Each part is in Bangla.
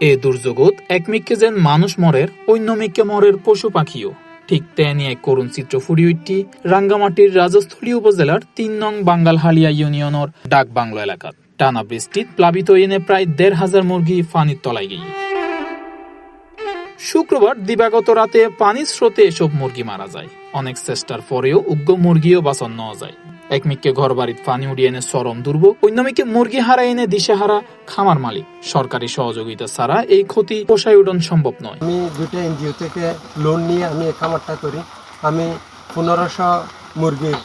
এ দুর্যোগত একমিককে যেন মানুষ মরের অন্যমিককে মরের পশু পাখিও ঠিক তেনি এক করুণ চিত্র ফুটি উঠি রাঙ্গামাটির রাজস্থলী উপজেলার ৩ নং বাঙ্গালহালিয়া ইউনিয়নের ডাক বাংলো এলাকাত টানা বৃষ্টিত প্লাবিত এনে প্রায় ১৫০০ মুরগি পানির তলায় গিয়ে। শুক্রবার দিবাগত রাতে পানির স্রোতে এসব মুরগি মারা যায়। অনেক চেষ্টার পরেও উগ্র মুরগিও বাঁচান নেওয়া যায়। একমিককে ঘর বাড়ির পানি উড়িয়ে এনে চরম দুর্ভোগ, অন্যমিকে মুরগি হারাই এনে দিশেহারা খামার মালিক। সরকারি সহযোগিতা ছাড়া এই ক্ষতি পোষায় উঠন সম্ভব নয়। আমি দুটো এনজিও থেকে লোন নিয়ে আমি এই খামারটা করি। আমি ১৫০০ মুরগির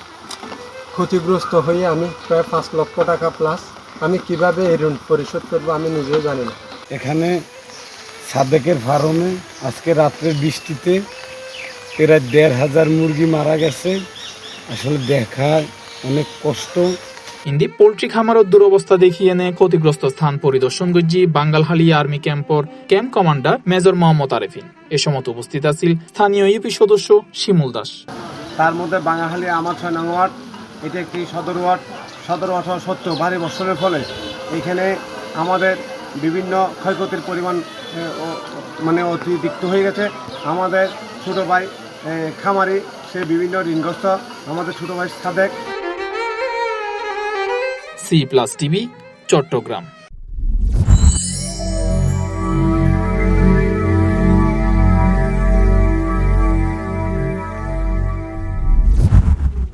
ক্ষতিগ্রস্ত হয়ে আমি প্রায় ৫ লক্ষ টাকা প্লাস। আমি কিভাবে এই ঋণ পরিশোধ করবো আমি নিজেও জানি না। এখানে সাদেকের ফার্মে আজকে রাত্রের বৃষ্টিতে প্রায় ১৫০০ মুরগি মারা গেছে। আসলে দেখা অনেক কষ্ট। ইন্দি পোল্ট্রি খামারের দুরবস্থা দেখিয়ে এনে ক্ষতিগ্রস্ত স্থান পরিদর্শন করছি বাঙ্গালহালিয়া আর্মি ক্যাম্পর camp commander major Mohammad Arefin. এ সময় উপস্থিত আছেন স্থানীয় ইউপি সদস্য শিমুল দাস। তার মধ্যে বাঙ্গালহালিয়া আমার ৬ নং ওয়ার্ড, এটা একটি সদর ওয়ার্ড হওয়া সত্ত্বেও ভারী বর্ষণের ফলে এখানে আমাদের বিভিন্ন ক্ষয়ক্ষতির পরিমাণ অতিরিক্ত হয়ে গেছে। আমাদের ছোটো ভাই খামারি, সে বিভিন্ন ঋণগ্রস্ত। আমাদের ছোটো ভাই সাদেক। C+ TV, Chittagong.